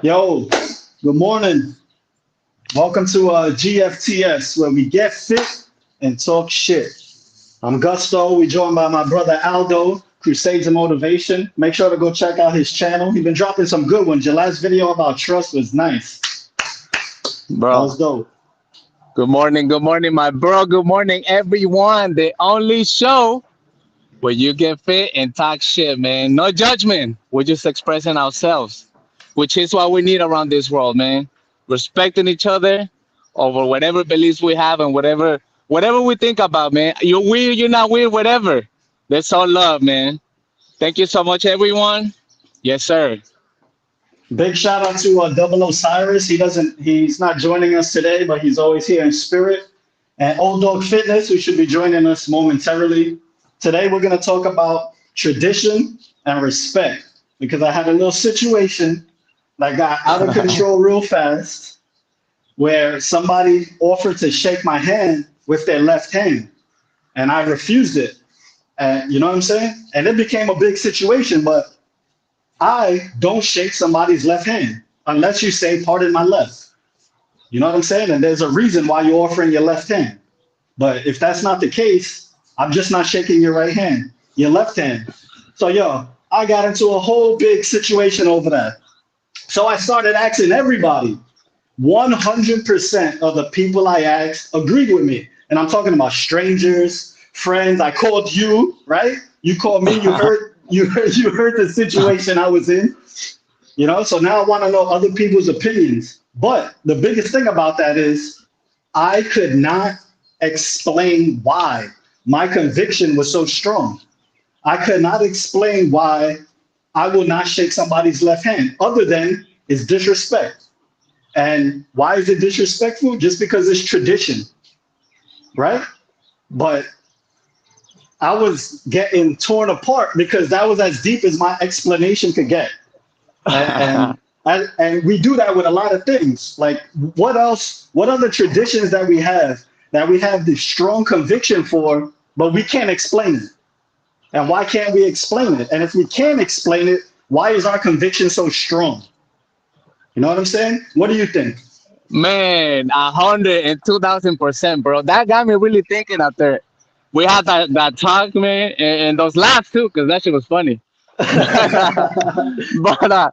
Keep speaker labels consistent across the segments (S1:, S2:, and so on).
S1: Yo, good morning. Welcome to GFTS, where we get fit and talk shit. I'm Gusto. We joined by my brother Aldo, Cruzades of Motivation. Make sure to go check out his channel. He's been dropping some good ones. Your last video about trust was nice. That
S2: Bro,
S1: was dope.
S2: good morning, my bro. Good morning, everyone. The only show where you get fit and talk shit, man. No judgment. We're just expressing ourselves, which is what we need around this world, man. Respecting each other over whatever beliefs we have and whatever we think about, man. You're weird, you're not weird, whatever. That's all love, man. Thank you so much, everyone. Yes, sir.
S1: Big shout out to Double Osiris. He's not joining us today, but he's always here in spirit. And Old Dog Fitness, who should be joining us momentarily. Today we're going to talk about tradition and respect because I had a little situation that got out of control real fast where somebody offered to shake my hand with their left hand and I refused it. And you know what I'm saying? And it became a big situation, but I don't shake somebody's left hand unless you say, pardon my left. You know what I'm saying? And there's a reason why you're offering your left hand. But if that's not the case, I'm just not shaking your right hand, your left hand. So, yo, I got into a whole big situation over that. So I started asking everybody. 100% of the people I asked agreed with me. And I'm talking about strangers, friends. I called you, right? You called me. You heard the situation I was in. So now I want to know other people's opinions. But the biggest thing about that is I could not explain why my conviction was so strong. I could not explain why I will not shake somebody's left hand other than it's disrespect. And why is it disrespectful? Just because it's tradition, right? But I was getting torn apart because that was as deep as my explanation could get. And we do that with a lot of things. Like what else? What other traditions that we have this strong conviction for, but we can't explain it? And why can't we explain it? And if we can't explain it, why is our conviction so strong? You know what I'm saying? What do you think?
S2: Man, 102,000%, bro. That got me really thinking out there. We had that talk, man, and those laughs too, because that shit was funny. but uh,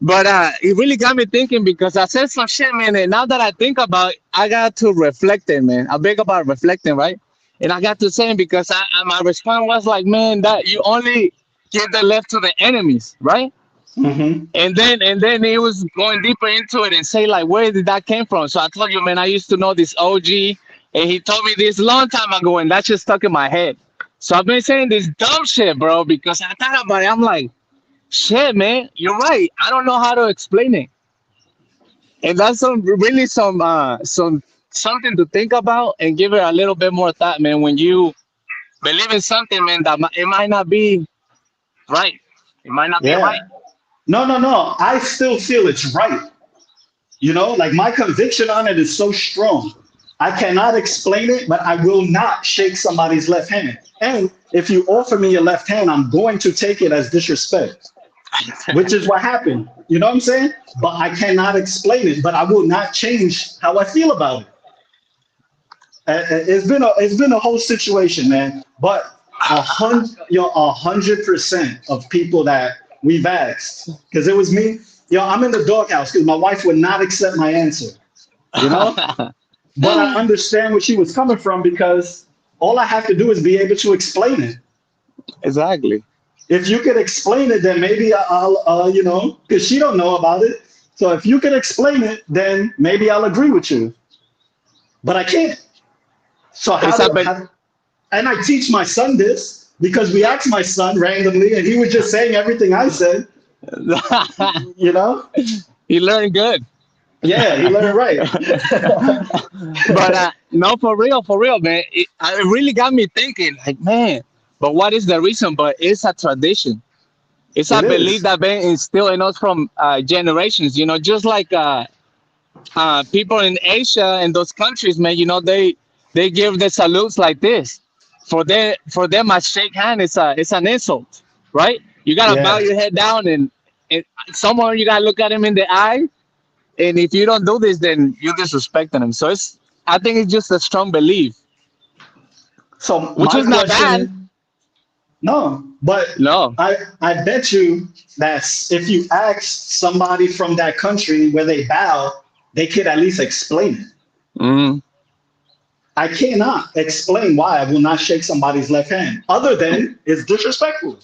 S2: but it really got me thinking because I said some shit, man. And now that I think about, it, I got to reflecting, man. I big about reflecting, right? And I got to saying because my response was like, man, that you only give the left to the enemies, right?
S1: Hmm.
S2: And then he was going deeper into it and say like where did that came from. So I told you, man, I used to know this OG and he told me this long time ago and that just stuck in my head. So I've been saying this dumb shit, bro, because I thought about it. I'm like, shit, man, you're right. I don't know how to explain it. And that's some something to think about and give it a little bit more thought, man. When you believe in something, man, it might not be right. It might not be right.
S1: Yeah. No, no, no. I still feel it's right. Like my conviction on it is so strong. I cannot explain it, but I will not shake somebody's left hand. And if you offer me your left hand, I'm going to take it as disrespect, which is what happened. You know what I'm saying? But I cannot explain it, but I will not change how I feel about it. It's been a whole situation, man. But 100% of people that we've asked, because it was me. I'm in the doghouse because my wife would not accept my answer. You know, but I understand where she was coming from because all I have to do is be able to explain it.
S2: Exactly.
S1: If you could explain it, then maybe because she don't know about it. So if you can explain it, then maybe I'll agree with you. But I can't. So
S2: It's a bit.
S1: and I teach my son this because we asked my son randomly and he was just saying everything I said, you know?
S2: You learn good.
S1: Yeah, he learned right.
S2: But no, for real, man. It really got me thinking, like, man, but what is the reason? But it's a tradition. It's
S1: It
S2: a belief
S1: is.
S2: that been instilled in us from generations. Just like people in Asia and those countries, man. They give the salutes like this. For them, a shake hand is an insult, right? You gotta bow
S1: Yeah.
S2: your head down and someone you gotta look at him in the eye, and if you don't do this, then you're disrespecting him. So I think it's just a strong belief,
S1: So
S2: which
S1: my
S2: is not
S1: question
S2: bad.
S1: is, no, but
S2: No.
S1: I bet you that if you ask somebody from that country where they bow, they could at least explain it.
S2: Mm.
S1: I cannot explain why I will not shake somebody's left hand, other than it's disrespectful.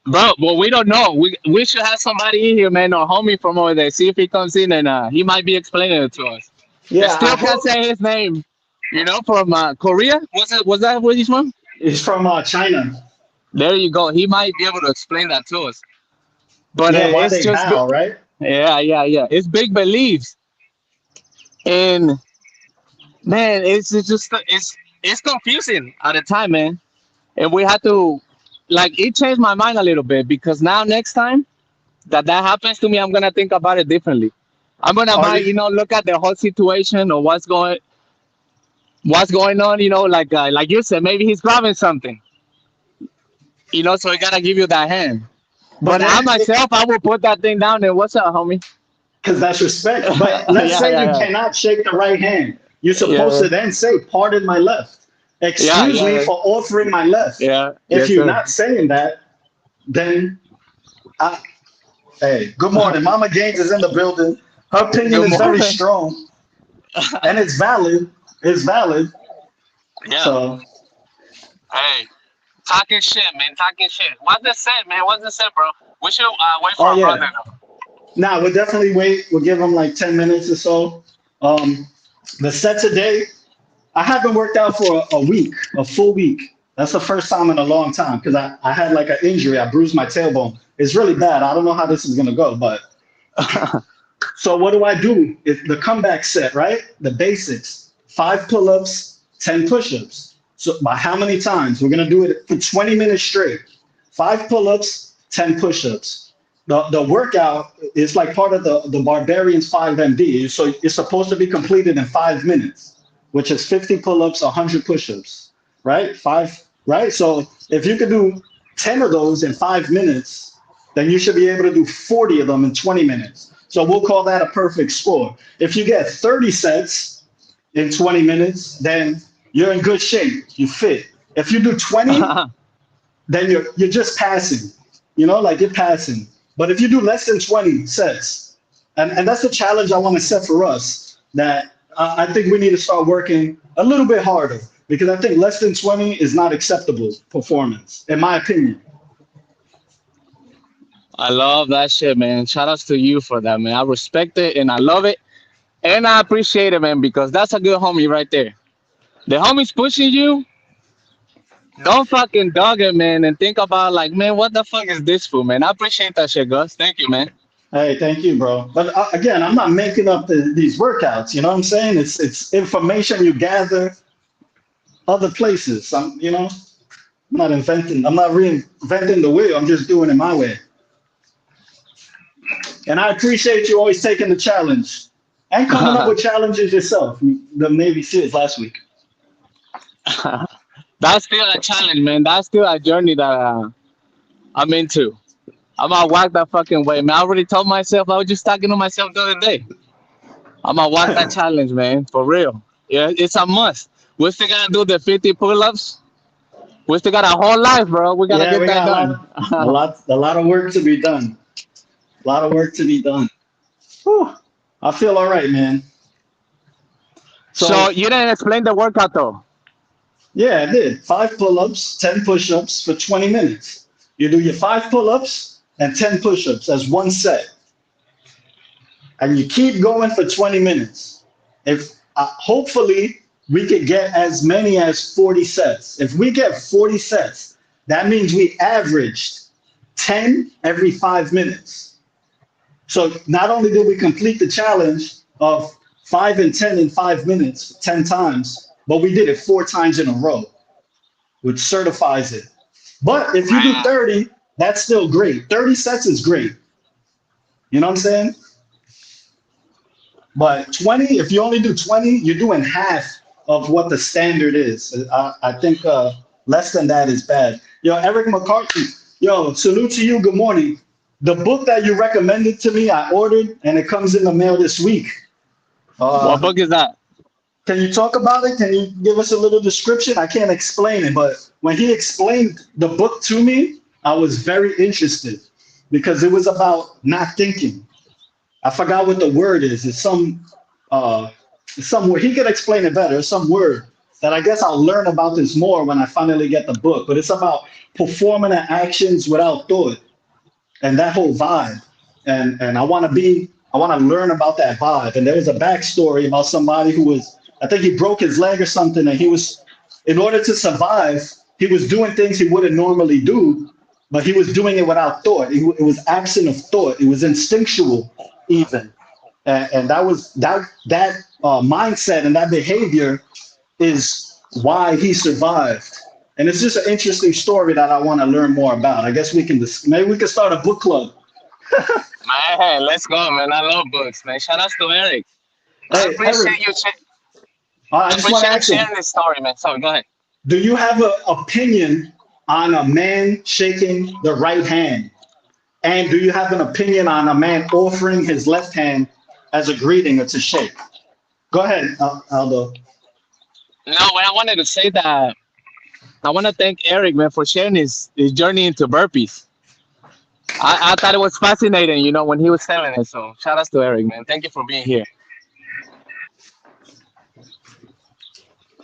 S2: Bro, well, we don't know. We should have somebody in here, man, or homie from over there. See if he comes in and he might be explaining it to us. I
S1: Yeah, I
S2: still can't
S1: hope
S2: say his name. From Korea. Was that where he's from?
S1: it's from China.
S2: There you go. He might be able to explain that to us. But
S1: Yeah, why
S2: it's
S1: they
S2: just
S1: bow, right?
S2: yeah. It's big beliefs, and man, it's confusing at the time, man. And we had to like it changed my mind a little bit because now next time that happens to me, I'm gonna think about it differently. I'm gonna
S1: Are you?
S2: look at the whole situation or what's going on, like you said, maybe he's grabbing something, so he gotta give you that hand.
S1: But
S2: But I
S1: then,
S2: myself, I will put that thing down and what's up, homie?
S1: because that's respect. But let's
S2: Yeah,
S1: say you
S2: yeah,
S1: cannot shake the right hand. You're supposed
S2: yeah,
S1: to then say, "Pardon my left.
S2: yeah,
S1: Excuse
S2: yeah,
S1: me
S2: yeah,
S1: for offering my left."
S2: yeah,
S1: If
S2: yes,
S1: you're
S2: sir.
S1: not saying that, then I, hey, good morning. Mama Gaines is in the building. Her opinion
S2: Good
S1: is very
S2: morning.
S1: strong and it's valid. It's valid.
S2: Yeah.
S1: So,
S2: Hey, talking shit, man. Talking shit. What's the set, man? What's the set, bro? We should wait for
S1: oh
S2: our brother
S1: yeah.
S2: now.
S1: Now we'll definitely wait. We'll give them like 10 minutes or so. Um, the set today, I haven't worked out for a week, a full week. That's the first time in a long time because I had like an injury. I bruised my tailbone. It's really bad. I don't know how this is gonna go, but so what do I do? It's the comeback set, right? The basics: 5 pull-ups, 10 push-ups. So by how many times? We're gonna do it for 20 minutes straight. 5 pull-ups, 10 push-ups. The workout is like part of the Barbarians 5MD. So it's supposed to be completed in 5 minutes, which is 50 pull-ups, 100 push-ups, right? Right? So if you could do 10 of those in 5 minutes, then you should be able to do 40 of them in 20 minutes. So we'll call that a perfect score. If you get 30 sets in 20 minutes, then you're in good shape. You fit. If you do 20, then you're just passing. Like you're passing. But if you do less than 20 sets, and that's the challenge I want to set for us, that I think we need to start working a little bit harder because I think less than 20 is not acceptable performance, in my opinion.
S2: I love that shit, man. Shout outs to you for that, man. I respect it and I love it and I appreciate it, man, because that's a good homie right there. The homie's pushing you. Don't fucking dog it, man, and think about like, man, what the fuck is this for, man? I appreciate that shit, Gus. Thank you, man.
S1: Hey, thank you, bro. But again, I'm not making up these workouts. You know what I'm saying? It's information you gather other places. I'm not inventing. I'm not reinventing the wheel. I'm just doing it my way. And I appreciate you always taking the challenge and coming up with challenges yourself. The Navy SEALs last week.
S2: That's still a challenge, man. That's still a journey that I'm into. I'm gonna walk that fucking way, man. I already told myself. I was just talking to myself the other day. I'm gonna walk that challenge, man, for real. Yeah, it's a must. We still gotta do the 50 pull-ups. We still got a whole life, bro. We gotta
S1: Yeah,
S2: get
S1: we
S2: that
S1: got
S2: done.
S1: a lot of work to be done. A lot of work to be done. Whew. I feel all right, man.
S2: So
S1: So
S2: you didn't explain the workout though.
S1: yeah, I did 5 pull-ups, 10 push-ups for 20 minutes. You do your 5 pull-ups and 10 push-ups as one set, and you keep going for 20 minutes. If hopefully we could get as many as 40 sets. If we get 40 sets, that means we averaged 10 every 5 minutes. So not only did we complete the challenge of 5 and 10 in 5 minutes, 10 times, but we did it 4 times in a row, which certifies it. But if you do
S2: Man,
S1: 30, that's still great. 30 sets is great. You know what I'm saying? But 20, if you only do 20, you're doing half of what the standard is. I think less than that is bad. Yo, Eric McCarthy, yo, salute to you. Good morning. the book that you recommended to me, I ordered, and it comes in the mail this week.
S2: What
S1: Uh,
S2: book is that?
S1: can you talk about it? Can you give us a little description? I can't explain it, but when he explained the book to me, I was very interested because it was about not thinking. I forgot what the word is. Uh, it's some word. He could explain it better. It's some word that I guess I'll learn about this more when I finally get the book. But it's about performing the actions without thought and that whole vibe. And I want to learn about that vibe. And there was a backstory about somebody who was, I think he broke his leg or something, and he was, in order to survive, he was doing things he wouldn't normally do, but he was doing it without thought. It was absent of thought. It was instinctual, even. And that was that mindset and that behavior is why he survived. And it's just an interesting story that I want to learn more about. I guess maybe we could start a book club.
S2: Man, let's go, man. I love books, man. Shout out to Eric. I
S1: Hey, Eric,
S2: appreciate you.
S1: I
S2: I
S1: just want to
S2: appreciate you
S1: ask you,
S2: sharing this story, man. So go ahead.
S1: do you have an opinion on a man shaking the right hand? And do you have an opinion on a man offering his left hand as a greeting or to shake? Go ahead, Aldo.
S2: No, what I wanted to say that I want to thank Eric, man, for sharing his journey into burpees. I thought it was fascinating, when he was telling it. So shout out to Eric, man. Thank you for being here.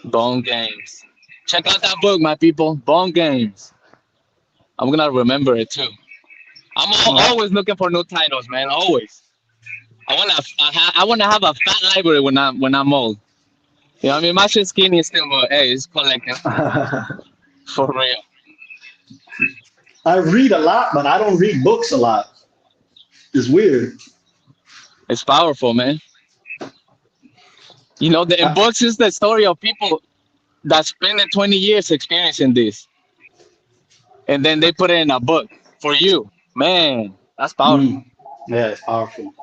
S2: Bone Games. Check out that book, my people. Bone Games. I'm gonna remember it too.
S1: Uh,
S2: Always looking for new titles, man. Always. I wanna have a fat library when I'm old. I mean, my shit skinny still, but hey, it's collecting for real.
S1: I read a lot, but I don't read books a lot. It's weird.
S2: It's powerful, man. In
S1: Uh,
S2: books is the story of people that spend 20 years experiencing this, and then they put it in a book for you. Man, that's powerful.
S1: mm, yeah, it's powerful.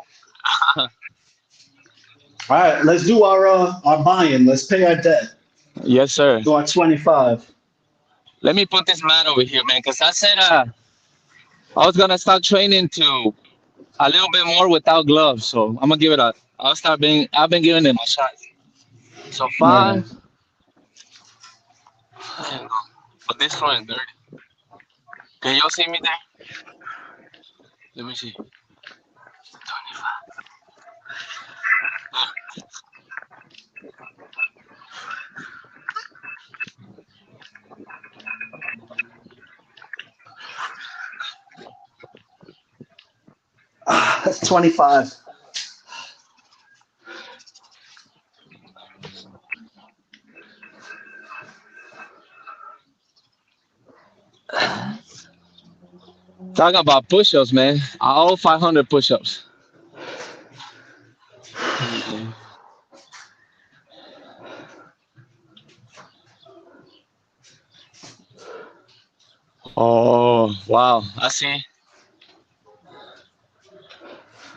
S1: All right, let's do our buy-in. Let's pay our debt.
S2: Yes, sir.
S1: Do our 25.
S2: Let me put this mat over here, man, because I said I was gonna start training to a little bit more without gloves. So I'm gonna give it a. I've been giving it my shots. So
S1: Yeah.
S2: 5. But this floor is dirty. Can y'all see me there? Let me see. 25.
S1: That's 25.
S2: Talking about push-ups, man. All 500 push-ups. Okay. Oh wow! I see.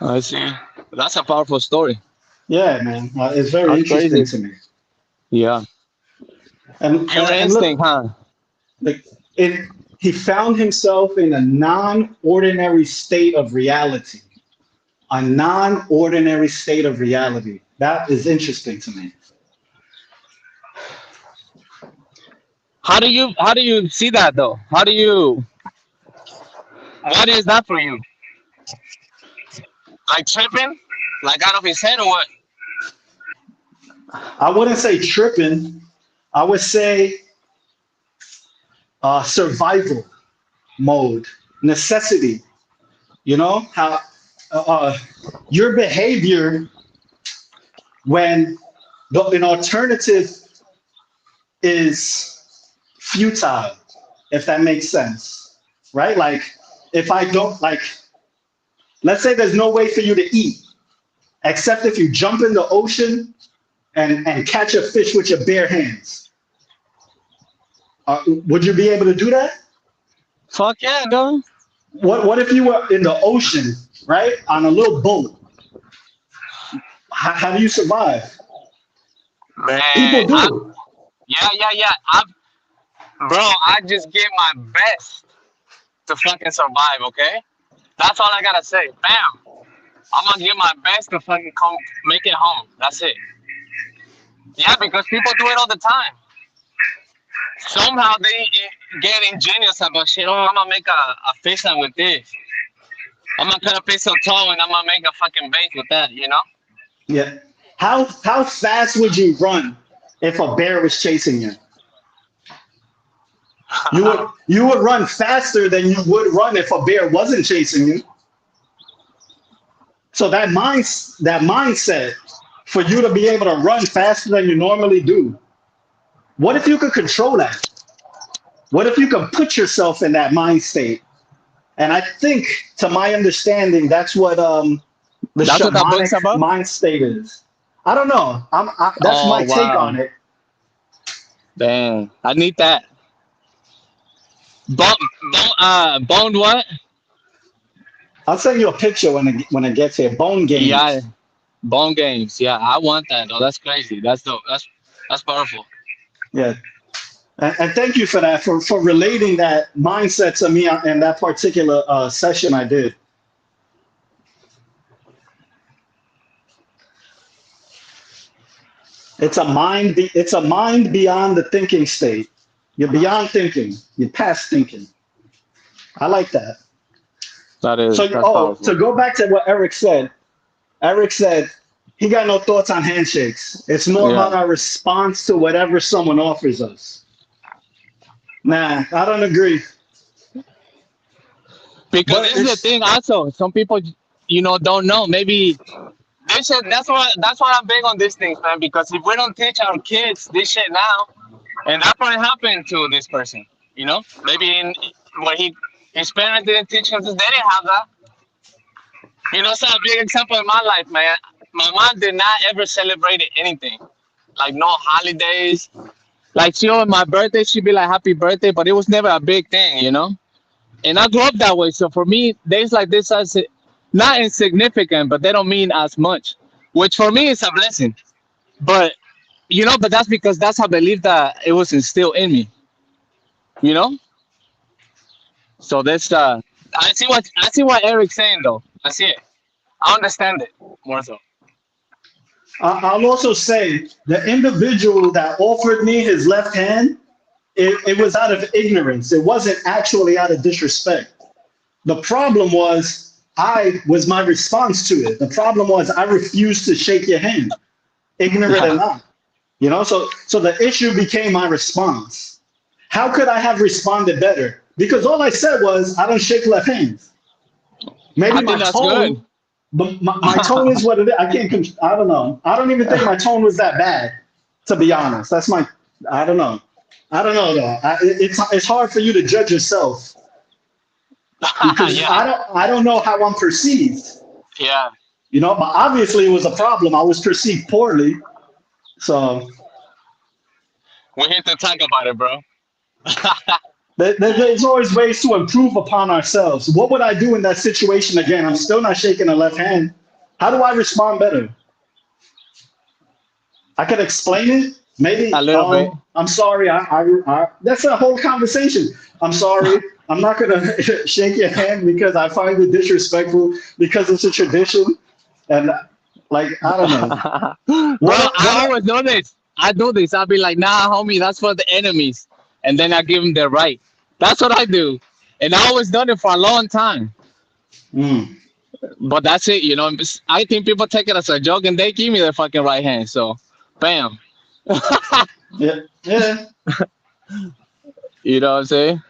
S2: I see. That's a powerful story.
S1: Yeah, man. It's very
S2: That's
S1: interesting
S2: crazy.
S1: to me.
S2: Yeah. Pure
S1: And look,
S2: instinct, huh?
S1: like it, he found himself in a non-ordinary state of reality. A non-ordinary state of reality. That is interesting to me.
S2: How do you see that though? What is that for you? Like tripping? Like out of his head or what?
S1: I wouldn't say tripping. I would say survival mode, necessity. You know how uh, your behavior when an alternative is futile, if that makes sense, right? Like if I don't like, let's say there's no way for you to eat except if you jump in the ocean and catch a fish with your bare hands. Would you be able to do that?
S2: Fuck yeah, dog.
S1: What if you were in the ocean, right, on a little boat? How do you survive?
S2: Man,
S1: People do.
S2: yeah. Bro, I just gave my best to fucking survive, okay? That's all I gotta say. Bam. I'm gonna give my best to fucking come make it home. That's it. Yeah, because people do it all the time. Somehow they get ingenious about shit. Oh, I'm gonna make a fish line with this. I'm gonna cut a piece of toe and I'm gonna make a fucking bait with that. You know?
S1: Yeah. How fast would you run if a bear was chasing you? You would run faster than you would run if a bear wasn't chasing you. So that mindset for you to be able to run faster than you normally do. What if you could control that? What if you could put yourself in that mind state? And I think, to my understanding, that's what the
S2: That's what that book's
S1: shamanic
S2: about.
S1: mind state is. I don't know. That's my
S2: Oh
S1: take
S2: wow.
S1: on it.
S2: Dang. I need that. Bone what?
S1: I'll send you a picture when it gets here. Bone
S2: Yeah,
S1: games.
S2: bone games. Yeah, I want that though. That's crazy. That's dope. That's powerful.
S1: Yeah. And thank you for that, for relating that mindset to me in that particular session I did. It's a mind beyond the thinking state. You're beyond thinking. You're past thinking. I like that. So,
S2: That's
S1: to
S2: powerful.
S1: go back to what Eric said he got no thoughts on handshakes. It's more
S2: Yeah.
S1: about our response to whatever someone offers us. Nah, I don't agree.
S2: Because
S1: But
S2: this is the
S1: it's
S2: thing also. Some people don't know. Maybe this shit that's why I'm big on these things, man. Because if we don't teach our kids this shit now, and that probably happened to this person, maybe in when his parents didn't teach him this, they didn't have that. So a big example in my life, man. My mom did not ever celebrate anything. Like no holidays. Like she on my birthday, she'd be like happy birthday, but it was never a big thing. And I grew up that way. So for me, days like this are not insignificant, but they don't mean as much. Which for me is a blessing. But but that's because that's I believe that it was instilled in me. You know? So that's I see what Eric's saying though. I see it. I understand it more so.
S1: I'll also say the individual that offered me his left hand, it was out of ignorance. It wasn't actually out of disrespect. The problem was my response to it. The problem was I refused to shake your hand, ignorant or not. So the issue became my response. How could I have responded better? Because all I said was I don't shake left hands. Maybe
S2: I
S1: my
S2: think that's good.
S1: tone, but my tone is what it is. I don't know. I don't even think my tone was that bad, to be honest. I don't know. I don't know though. It's hard for you to judge yourself because
S2: Yeah.
S1: I don't know how I'm perceived.
S2: Yeah.
S1: But obviously it was a problem. I was perceived poorly. So
S2: We're here to talk about it, bro.
S1: there's always ways to improve upon ourselves. What would I do in that situation again? I'm still not shaking a left hand. How do I respond better? I could explain it. Maybe,
S2: A little bit.
S1: I'm sorry. That's a whole conversation. I'm sorry. I'm not going to shake your hand because I find it disrespectful because it's a tradition. And like, I don't know.
S2: Bro,
S1: What,
S2: I
S1: what,
S2: always do this. I do this. I'll be like, nah, homie, that's for the enemies. And then I give them their right. That's what I do. And I always done it for a long time.
S1: mm,
S2: But that's it. I think people take it as a joke and they give me their fucking right hand. So, bam.
S1: yeah, yeah.
S2: You know what I'm saying?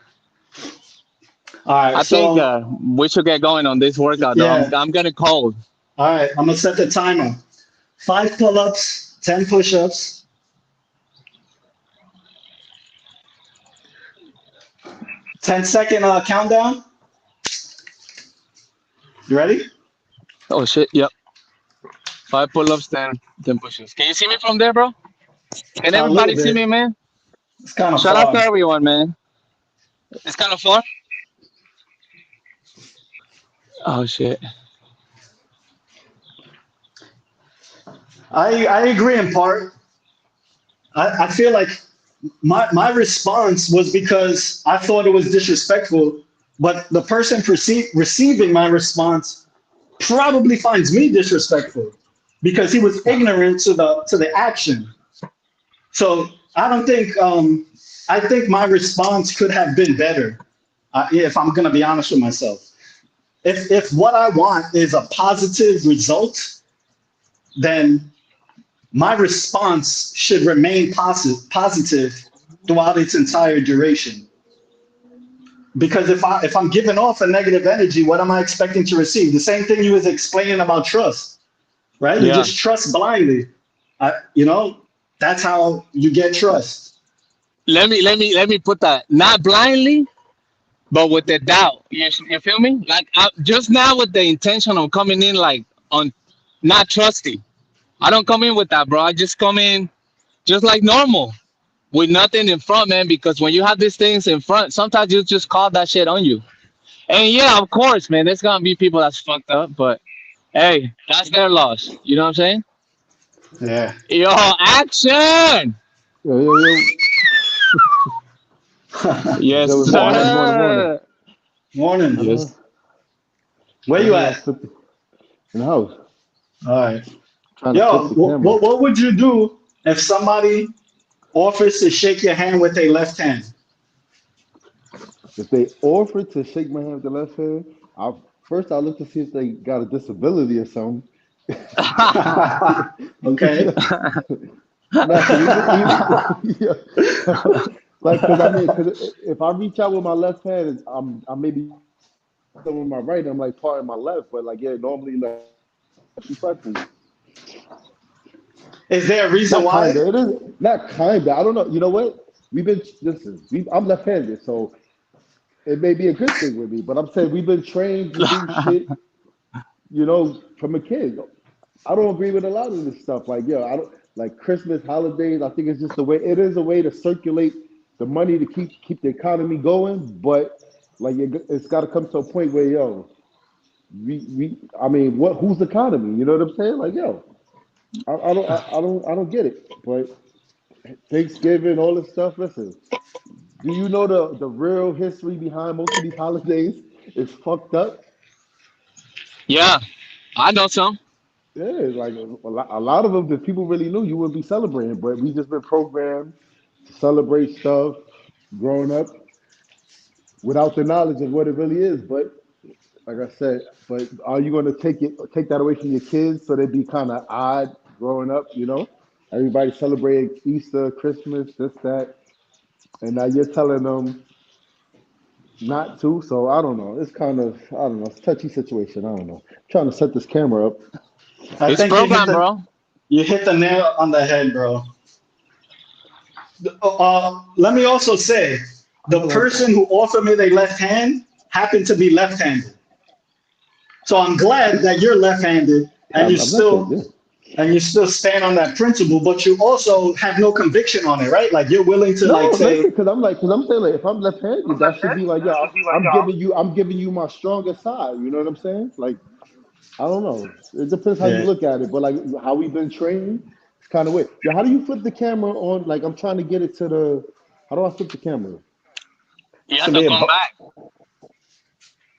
S1: All right.
S2: I think
S1: So,
S2: we should get going on this workout, though. I'm,
S1: yeah.
S2: I'm getting cold.
S1: All right. I'm going to set the timer. 5 pull-ups, 10 push-ups, 10-second countdown. You ready?
S2: Oh, shit. Yep. 5 pull ups, 10 push ups. Can you see me from there, bro? Can
S1: A little
S2: everybody see
S1: bit.
S2: me, man?
S1: It's kind of
S2: Shout out to
S1: far.
S2: everyone, man. It's kind of fun. Oh, shit.
S1: I agree in part. I feel like my response was because I thought it was disrespectful but the person receiving my response probably finds me disrespectful because he was ignorant to the action. So I don't think I think my response could have been better if I'm gonna be honest with myself. If what I want is a positive result, then my response should remain positive throughout its entire duration. Because if I'm giving off a negative energy, what am I expecting to receive? The same thing you was explaining about trust, right? You
S2: Yeah.
S1: just trust blindly. You know, that's how you get trust.
S2: Let me put that not blindly, but with the doubt. You feel me? Like just now with the intention of coming in like on not trusting. I don't come in with that, bro. I just come in just like normal with nothing in front, man. Because when you have these things in front, sometimes you just call that shit on you. And yeah, of course, man, there's gonna be people that's fucked up, but hey, that's their loss. You know what I'm saying?
S1: Yeah.
S2: Yo, action!
S3: Yo, yo, yo.
S2: Yes,
S3: Good morning, morning, morning.
S2: sir.
S1: Morning.
S3: Uh-huh.
S2: Yes.
S1: Where you
S3: Uh-huh.
S1: at?
S3: In the house.
S1: All right.
S3: Trying to flip
S1: Yo,
S3: the camera.
S1: what would you do if somebody offers to shake your hand with their left hand?
S3: If they offer to shake my hand with the left hand, I'll look to see if they got a disability or something.
S1: Okay.
S3: Nah, cause yeah. Like, cause I mean, cause if I reach out with my left hand, I'm maybe with my right, I'm like parting my left, but like yeah, normally like respectful.
S1: Is there a reason
S3: Not
S1: why?
S3: kinda. It is not kinda. I don't know. You know what? I'm left-handed, so it may be a good thing with me. But I'm saying we've been trained to do shit, from a kid. I don't agree with a lot of this stuff. Like, I don't like Christmas holidays. I think it's just the way it is a way to circulate the money to keep the economy going. But like, it's got to come to a point where I mean, whose economy? You know what I'm saying? Like, I don't get it. But Thanksgiving, all this stuff. Listen, do you know the real history behind most of these holidays? It's fucked up.
S2: Yeah, I know some.
S3: Yeah, like a lot of them, if people really knew, you wouldn't be celebrating. But we just been programmed to celebrate stuff growing up without the knowledge of what it really is. But like I said, but are you going to take that away from your kids so they'd be kind of odd growing up? Everybody celebrating Easter, Christmas, this, that, and now you're telling them not to. So I don't know. It's kind of I don't know. It's a touchy situation. I don't know. I'm trying to set this camera up.
S1: I
S2: It's
S1: think
S2: program, bro.
S1: you hit the nail on the head, bro. Let me also say, the
S3: Hold on.
S1: person who offered me their left hand happened to be left-handed. So I'm glad that you're left-handed
S3: Yeah,
S1: and
S3: I'm left-handed. Yeah.
S1: you still stand on that principle, but you also have no conviction on it, right? Like you're willing to
S3: No,
S1: like say,
S3: listen, because I'm saying like if I'm left-handed, that should be like, I'm giving you my stronger side. You know what I'm saying? Like I don't know. It depends how you
S1: yeah,
S3: look at it, but like how we've been trained, it's kind of weird. Yo, how do you flip the camera on? Like I'm trying to get it to the. How do I flip the camera?
S2: You have
S1: should
S2: to
S1: be
S2: come back,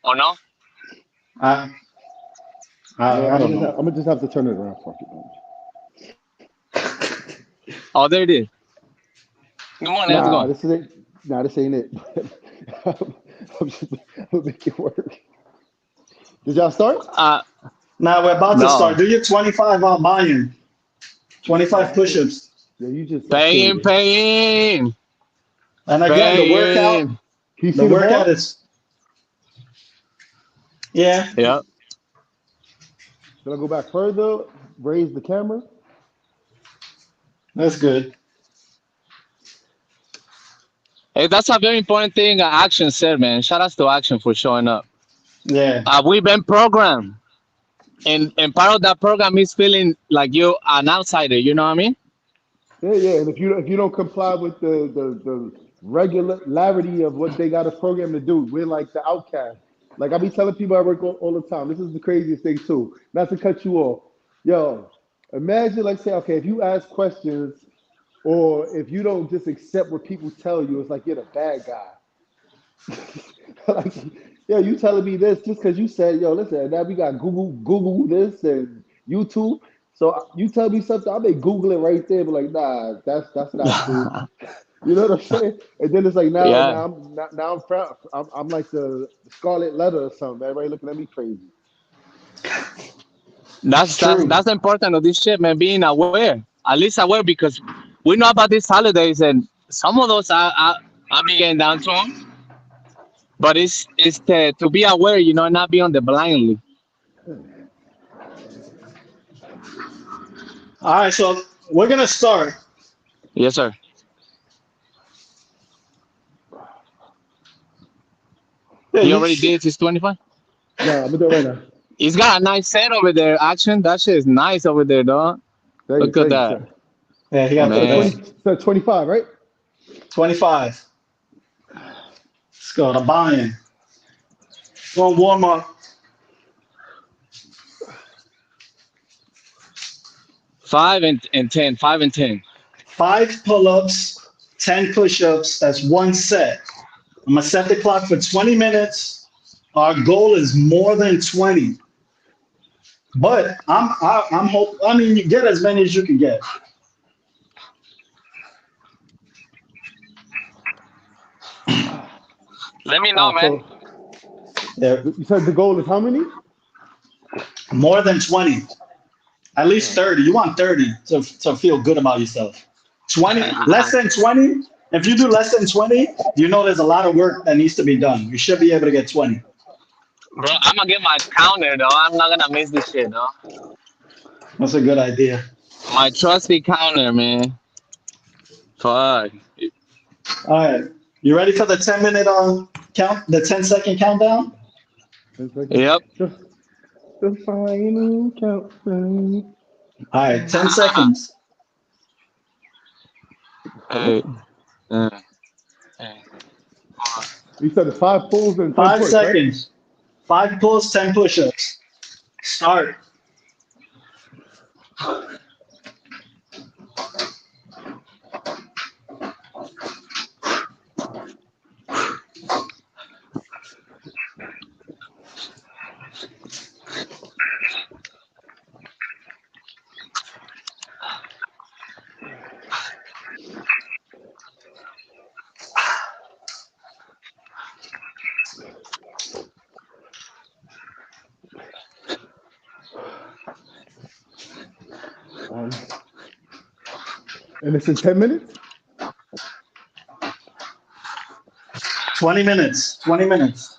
S2: or no?
S1: I,
S3: Well,
S1: I
S3: I'm
S1: don't
S3: gonna just
S1: know.
S3: have, I'm gonna just have to turn it around. Fuck it, man.
S2: Oh, there it is. Good morning. How's it
S3: Nah,
S2: going?
S3: this ain't it. I'm gonna make it work. Did y'all start?
S2: Uh,
S1: Now we're about to start.
S2: no.
S1: Do your 25 out buy-in, 25 push-ups.
S3: Yeah, you just
S2: Paying,
S3: okay.
S2: paying,
S1: And again,
S2: paying.
S3: Can you
S1: the
S3: see the
S1: workout
S3: bar?
S1: is, yeah,
S2: Yep.
S3: Should I go back further? Raise the camera?
S1: that's good.
S2: Hey, that's a very important thing. Action said, man. Shout outs to Action for showing up.
S1: Yeah.
S2: We've been programmed, and part of that program is feeling like you're an outsider. You know what I mean?
S3: Yeah, yeah. And if you don't comply with the regularity of what they got a program to do, we're like the outcast. Like I be telling people I work all the time. This is the craziest thing too. Not to cut you off. Yo, imagine like say, okay, if you ask questions or if you don't just accept what people tell you, it's like you're the bad guy. like Yeah, you telling me this just because you said, yo, listen, now we got Google this and YouTube. So you tell me something, I may Google it right there, but like, nah, that's not true. You know what I'm saying? And then it's like now,
S2: Yeah,
S3: now I'm proud. I'm like the Scarlet Letter or something. Everybody looking at me crazy.
S1: True.
S2: that's the important of this shit, man. Being aware, at least aware, because we know about these holidays, and some of those I be getting down to them. But it's to be aware, and not be on the blindly.
S1: All right, so we're gonna start.
S2: Yes, sir.
S1: Yeah,
S2: He
S1: you
S2: already did his 25.
S3: No, I'm gonna do it right now.
S2: He's got a nice set over there. Action, that shit is nice over there, dog. Look at
S3: Thank you,
S2: that,
S3: sir.
S1: Yeah, he got the
S2: man.
S1: best.
S3: 25, right?
S1: 25. Let's go to buy-in. Going warm up.
S2: 5 and 10, 5 and 10.
S1: 5 pull-ups, 10 push-ups. That's one set. I'm gonna set the clock for 20 minutes. Our goal is more than 20. But I'm hope. I mean, you get as many as you can get.
S2: Let me
S3: All
S2: know,
S3: right,
S2: man.
S3: so
S1: Yeah,
S3: you said the goal is how many?
S1: more than 20. At least 30. You want 30 to feel good about yourself. 20, less than 20. If you do less than 20, you know there's a lot of work that needs to be done. You should be able to get 20.
S2: Bro, I'm gonna get my counter, though. I'm not gonna miss this shit, though.
S1: That's a good idea.
S2: My trusty counter, man. Fuck.
S1: All right. You ready for the 10-minute count, the 10-second countdown?
S3: 10 seconds.
S2: Yep.
S3: The final countdown.
S1: All right, 10 seconds.
S2: Hey, uh, hey.
S3: You said it's 5 pulls and 10
S1: 5
S3: push, right?
S1: seconds. 5 pulls, 10 push-ups. Start.
S3: Um, and it's in 10 minutes?
S1: 20 minutes. 20 minutes.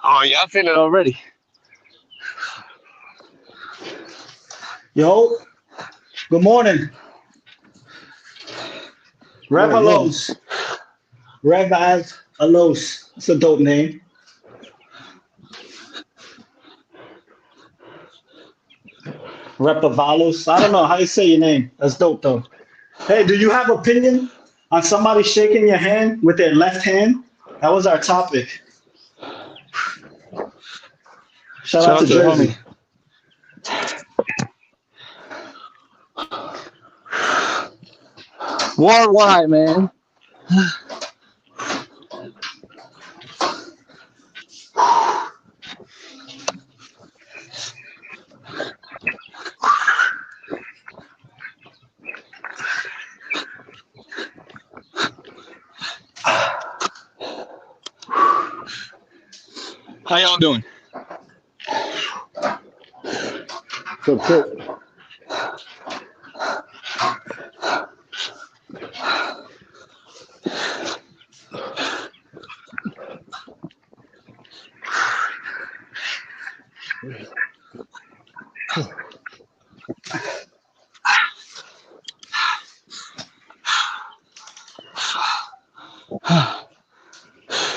S2: Oh, yeah, I feel it already.
S1: Yo, good morning. Rev
S3: Morning, morning.
S1: Alos. Rev Alos. It's a dope name. Repavalos. I don't know how you say your name. That's dope though. Hey, do you have opinion on somebody shaking your hand with their left hand? That was our topic. Shout
S2: Shout
S1: out
S2: out
S1: to
S2: to the
S1: Jersey.
S2: homie. Worldwide, man. How y'all doing?
S3: So,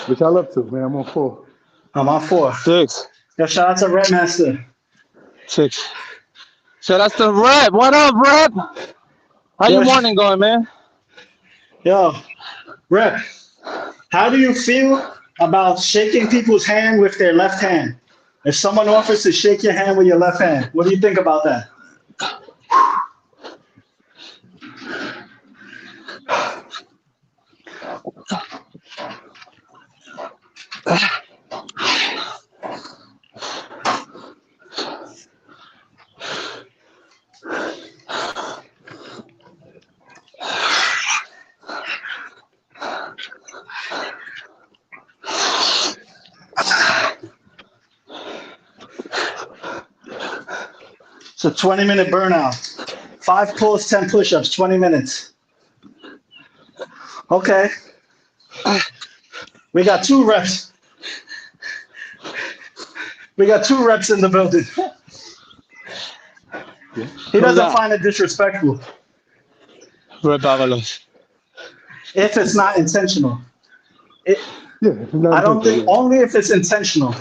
S3: what y'all up to, man? I'm on 4.
S1: I'm on 4.
S2: 6,
S1: Yo, shout out to Red Master.
S2: 6. Shout out to Rep. What up, Rep? How
S1: Yo,
S2: your morning going, man?
S1: yo, Rep, how do you feel about shaking people's hand with their left hand. If someone offers to shake your hand with your left hand, what do you think about that? It's a 20-minute burnout. 5 pulls, 10 push-ups, 20 minutes. Okay. We got 2 reps. We got 2 reps in the building. He doesn't find it disrespectful. If it's not intentional. I don't think, only if it's intentional.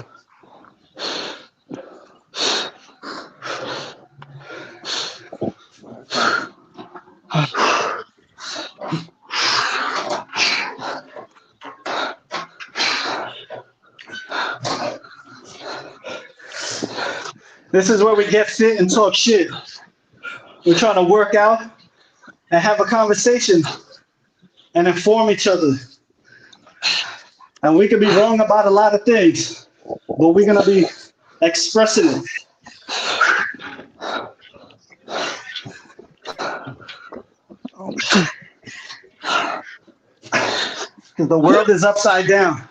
S1: This is where we get fit and talk shit. We're trying to work out and have a conversation and inform each other. And we could be wrong about a lot of things, but we're going to be expressing it. Because the world is upside down,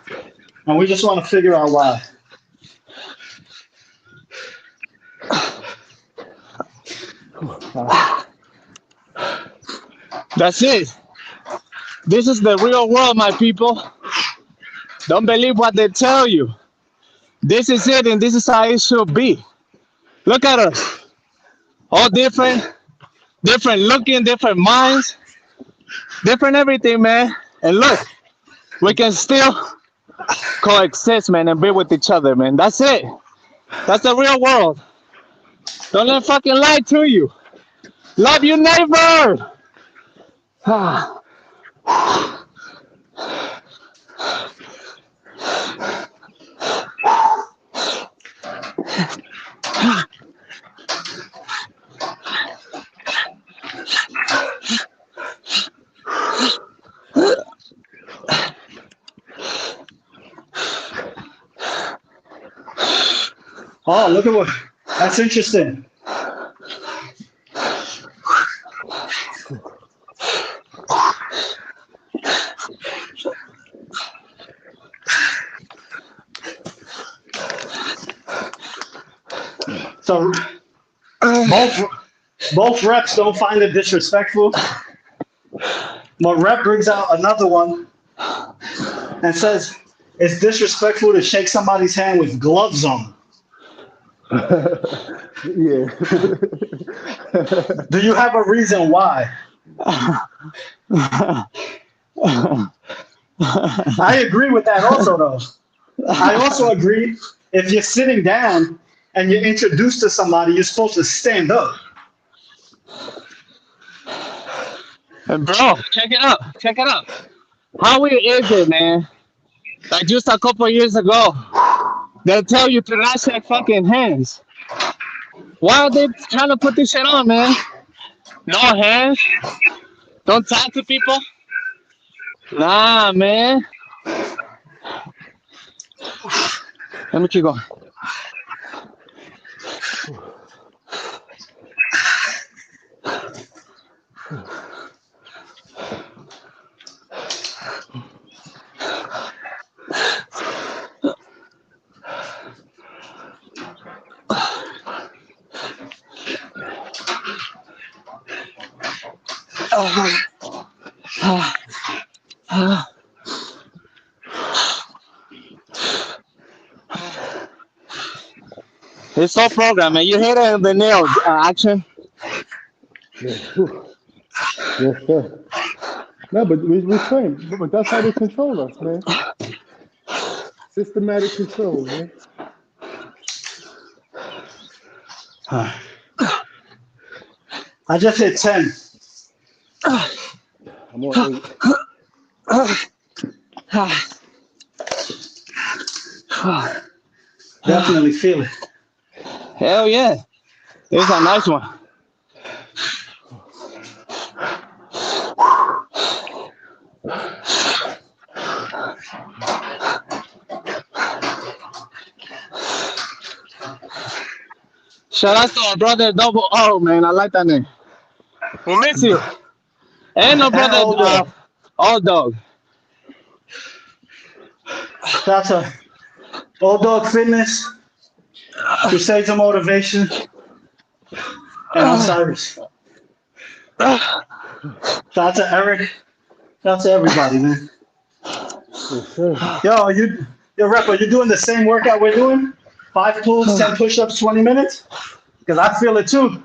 S1: and we just want to figure out why.
S2: That's it. This is the real world, my people. Don't believe what they tell you. This is it, and this is how it should be. Look at us. All different looking, different minds, different everything, man. And look, we can still coexist, man, and be with each other, man. That's it. That's the real world. Don't let fucking lie to you. Love your neighbor.
S1: Oh, look at what, that's interesting. So both reps don't find it disrespectful, but rep brings out another one and says it's disrespectful to shake somebody's hand with gloves on.
S3: Yeah.
S1: Do you have a reason why? I agree with that also, though. I also agree if you're sitting down and you're introduced to somebody, you're supposed to stand up.
S2: And bro, check it out. Check it out. How weird is it, man? Like just a couple of years ago, they'll tell you to not shake fucking hands. Why are they trying to put this shit on, man? No hands. Don't talk to people. Nah, man. Let me keep going. It's so programmed, man. You hit it in the nail, action.
S3: Yes, sir. No, but we're trained. But that's how they control us, man. Systematic control, man.
S1: I just hit 10.
S3: I'm on 8.
S1: Definitely feel it.
S2: Hell yeah. It's a nice one. Shout out to our brother Double O, man. I like that name. We miss you. And our brother
S1: Old Dog.
S2: Old Dog.
S1: Shout out to Old Dog Fitness, Cruzades of Motivation, and Osiris. Shout out to Eric. Shout out to everybody, man.
S3: Yes, sir.
S1: Yo, Rapper, you doing the same workout we're doing? 5 pulls, 10 push-ups, 20 minutes? Because I feel it too.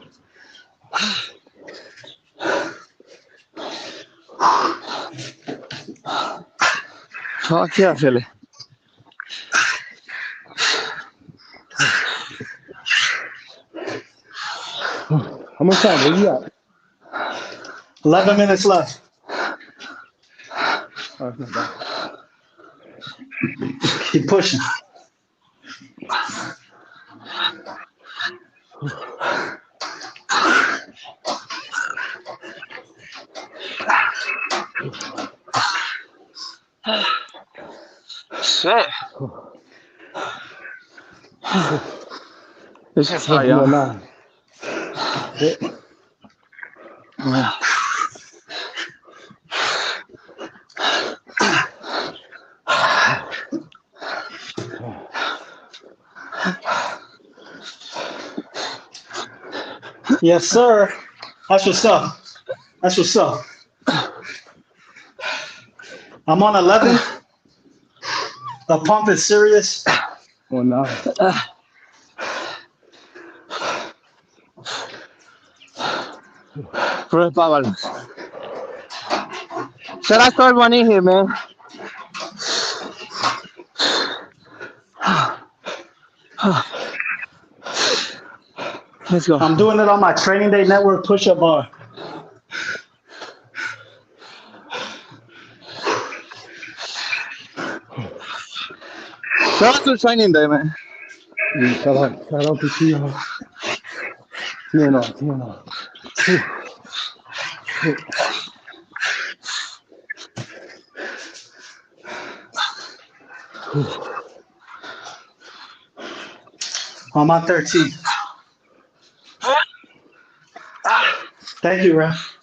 S2: Fuck yeah, Philly.
S3: How much time? Where you at?
S1: 11 minutes left.
S3: Oh, it's not bad.
S1: Keep pushing.
S2: Shit. This is hard,
S3: More
S2: y'all.
S3: nine. Shit.
S1: Yes, sir. That's what's up. That's what's up. I'm on 11. The pump is serious.
S3: More nine.
S2: Prueba pábalos. Shout out to everyone in here, man. Let's go.
S1: I'm doing it on my Training Day Network push-up bar.
S2: Shout out to Training Day, man.
S3: Shout out to TNR. TNR.
S1: I'm on 13. Thank you, Ref.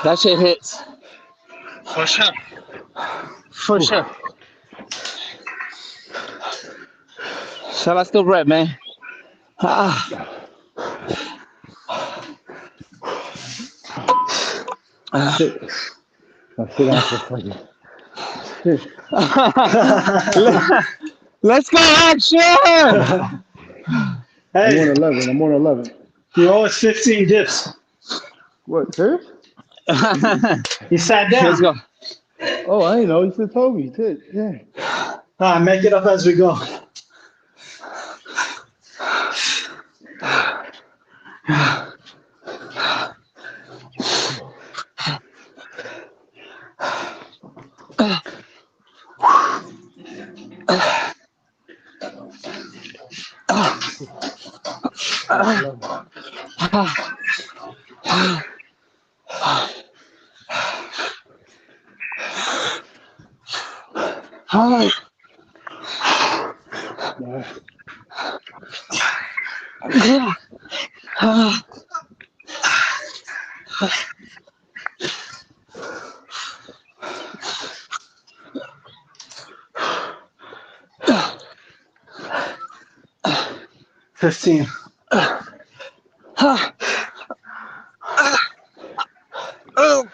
S2: That shit hits. For sure. For sure. Shout out to Brett, man.
S3: Sit. Now sit down for a second.
S2: Let's go, action!
S1: Hey,
S3: I'm on 11.
S1: you owe us 15 dips.
S3: What, serious?
S1: You sat down.
S2: Let's go.
S3: Oh, I ain't know. You should have told me. Shit. Yeah.
S1: All right, make it up as we go. $15.
S2: Oh.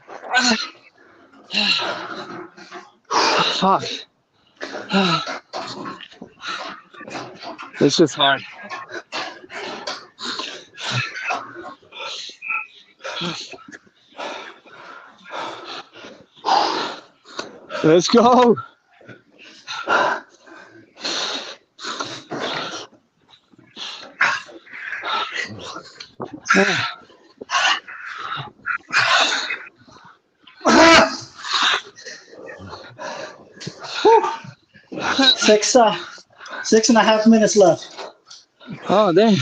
S2: Fuck. It's just hard. Let's go.
S1: Six and a half minutes left.
S2: Oh, damn.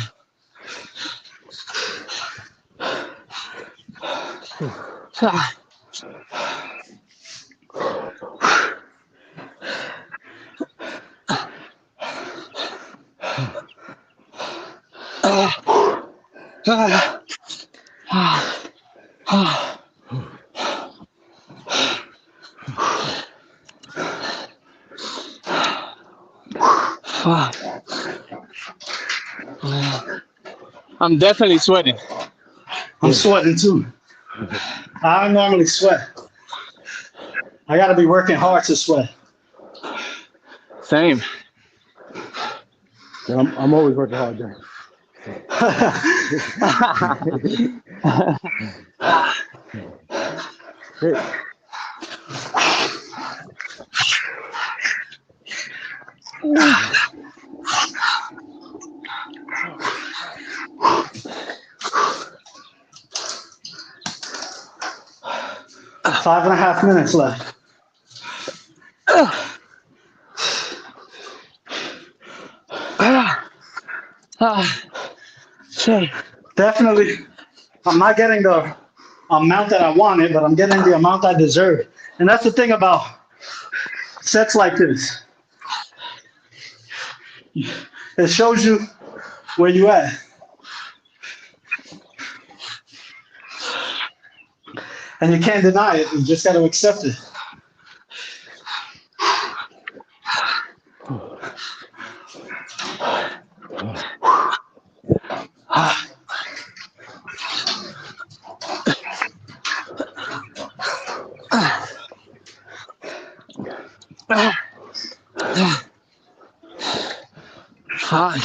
S2: Fuck. I'm definitely sweating.
S1: I'm sweating too. I don't normally sweat. I gotta be working hard to sweat.
S2: Same.
S3: Yeah, I'm always working hard there. Hey.
S1: 5.5 minutes left.
S2: Shit.
S1: Definitely, I'm not getting the amount that I wanted, but I'm getting the amount I deserve. And that's the thing about sets like this. It shows you where you at. And you can't deny it. You just got to accept it.
S2: Fuck.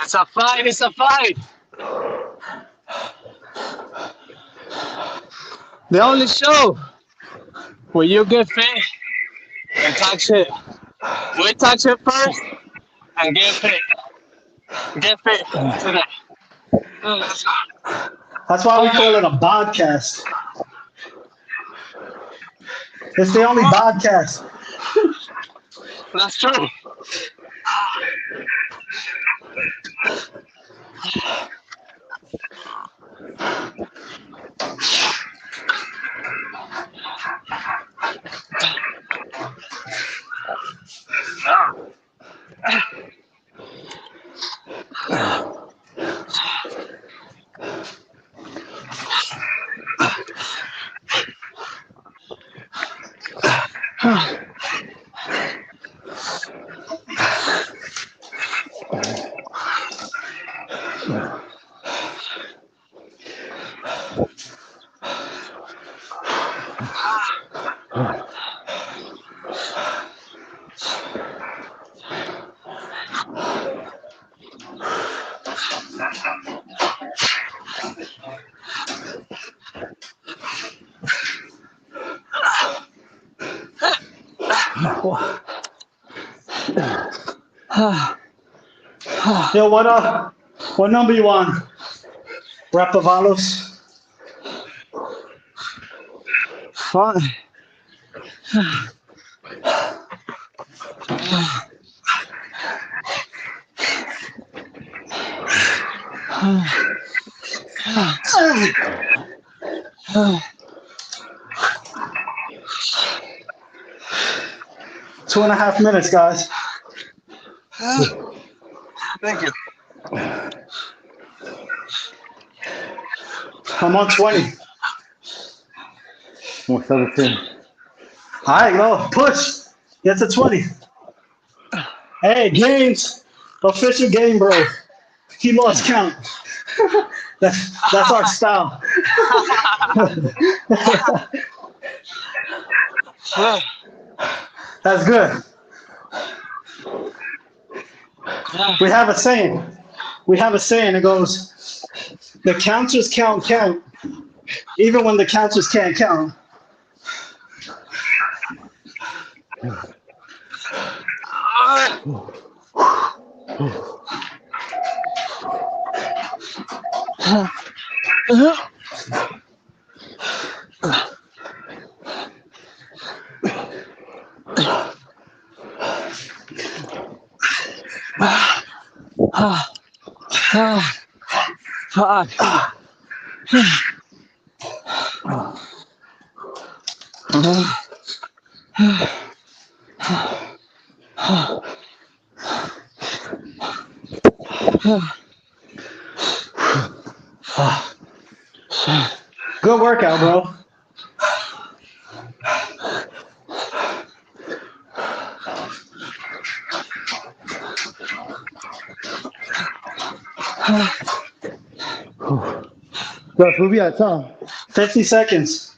S2: It's a fight. It's a fight. The only show where you get fit and talk shit. We talk shit first and get fit. Get fit today. Let's go.
S1: That's why we call it a podcast. It's the only podcast.
S2: That's true.
S1: Yo, what number you on? Rapavalos?
S2: Fine.
S1: Two and a half minutes, guys.
S2: Thank you.
S1: I'm on 20.
S3: I'm on 17.
S1: All right, go. Push. Get to 20. Hey, Games, official game, bro. He lost count. That's our style. That's good. We have a saying. We have a saying. It goes, the counters count, even when the counters can't count.
S2: Fuck.
S1: Good workout, bro.
S3: Gus, we'll be at time.
S1: 50 seconds.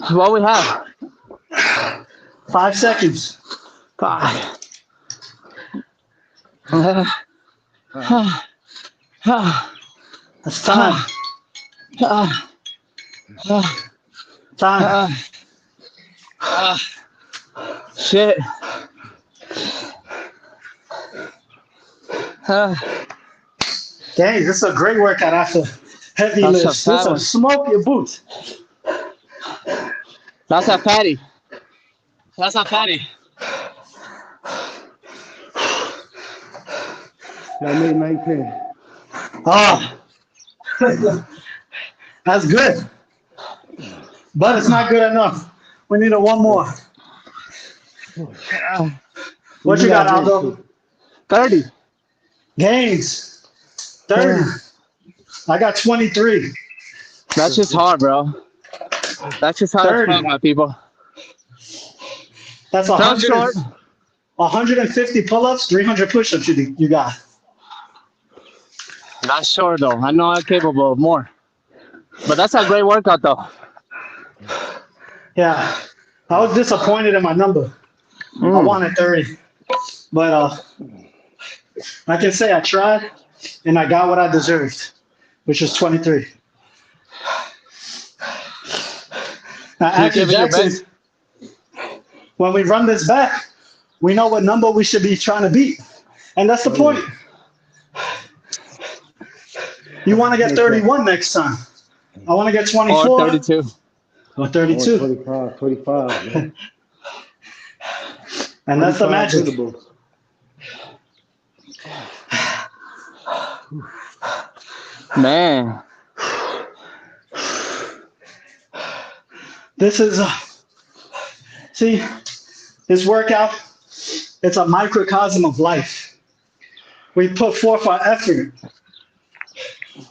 S2: What we have?
S1: 5 seconds.
S2: 5.
S1: That's time. Time.
S2: Shit.
S1: Dang, this is a great workout after heavy
S2: That's a
S1: lifts.
S2: fat
S1: This will
S2: one.
S1: smoke your boots.
S2: That's a fatty. That's a fatty.
S3: I made 19.
S1: Oh, that's good. But it's not good enough. We need one more. What you got, Aldo?
S2: 30.
S1: Gains. 30. I got 23.
S2: That's just hard, bro. That's just hard
S1: 30.
S2: as fuck, my people.
S1: That's
S2: Fell short.
S1: 150 pull-ups, 300 push-ups you got.
S2: Not sure though. I know I'm capable of more. But that's a great workout though.
S1: Yeah. I was disappointed in my number. I wanted 30. But I can say I tried and I got what I deserved, which was 23. Now, actually, Jackson, when we run this back, we know what number we should be trying to beat. And that's the point. You want to get 31 next time. I want to get 24.
S2: Or 32.
S1: Or 32.
S3: 25, man.
S1: And that's the magic.
S3: Hittables.
S2: Man.
S1: This is, see, this workout, it's a microcosm of life. We put forth our effort.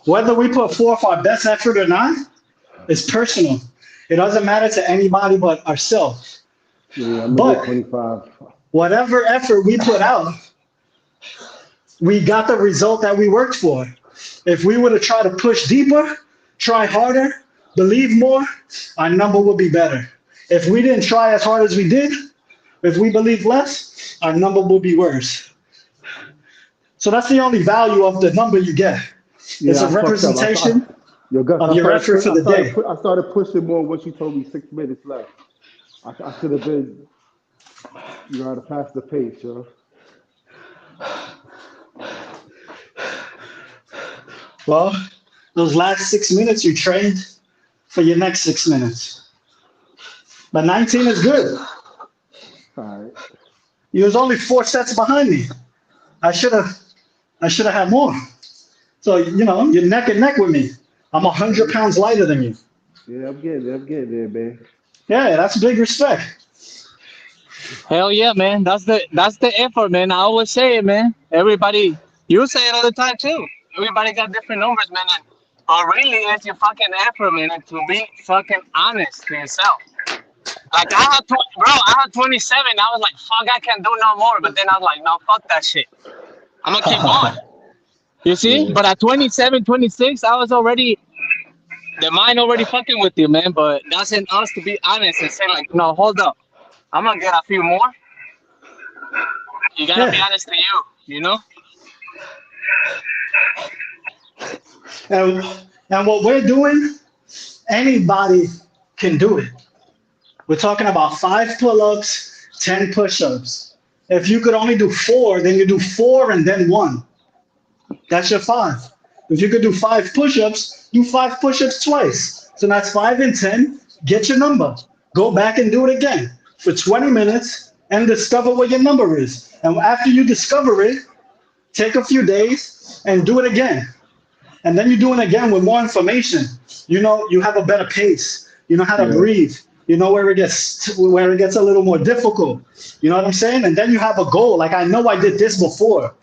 S1: Whether we put forth our best effort or not, it's personal. It doesn't matter to anybody but ourselves.
S3: Yeah, I'm
S1: But
S3: 25.
S1: whatever effort we put out, we got the result that we worked for. If we were to try to push deeper, try harder, believe more, our number would be better. If we didn't try as hard as we did, if we believe less, our number will be worse. So that's the only value of the number you get. It's a representation of your effort for the day.
S3: I started pushing more once you told me 6 minutes left. I should have been, at a faster pace, yo.
S1: Well, those last 6 minutes you trained for your next 6 minutes. But 19 is good.
S3: All right.
S1: You was only 4 sets behind me. I should have had more. So you're neck and neck with me. I'm 100 pounds lighter than you.
S3: Yeah, I'm getting there, man.
S1: Yeah, that's big respect.
S2: Hell yeah, man. That's the effort, man. I always say it, man. Everybody, you say it all the time too. Everybody got different numbers, man. But really, it's your fucking effort, man, and to be fucking honest to yourself. Like I had 27. I was like, fuck, I can't do no more. But then I was like, no, fuck that shit. I'm gonna keep going. You see?
S3: Yeah.
S2: But at 27, 26, I was already the mind already fucking with you, man. But that's in us to be honest and say like, no, hold up. I'm gonna get a few more. You gotta be
S1: Yeah.
S2: honest to you, you know?
S1: And and what we're doing, anybody can do it. We're talking about 5 pull-ups, 10 push-ups. If you could only do 4, then you do 4 and then 1. That's your 5. If you could do 5 push-ups, do 5 push-ups twice. So that's 5 and 10. Get your number. Go back and do it again for 20 minutes and discover what your number is. And after you discover it, take a few days and do it again. And then you do it again with more information. You have a better pace. You know how to
S3: Yeah.
S1: breathe. You know where it gets a little more difficult. You know what I'm saying? And then you have a goal. Like I know I did this before.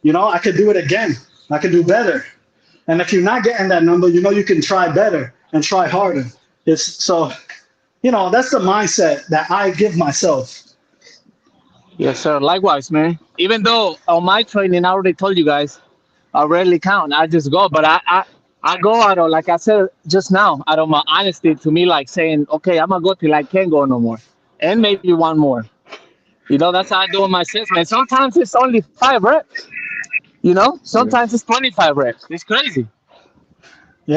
S1: I could do it again. I could do better. And if you're not getting that number, you can try better and try harder. That's the mindset that I give myself.
S2: Yes, sir. Likewise, man. Even though on my training, I already told you guys, I rarely count. I just go, but I go out of, like I said just now, out of my honesty to me, like saying, okay, I'm gonna go till I can't go no more, and maybe one more. That's how I do with my sets, man. Sometimes it's only 5 reps.
S3: Yeah.
S2: Sometimes it's 25 reps. It's crazy.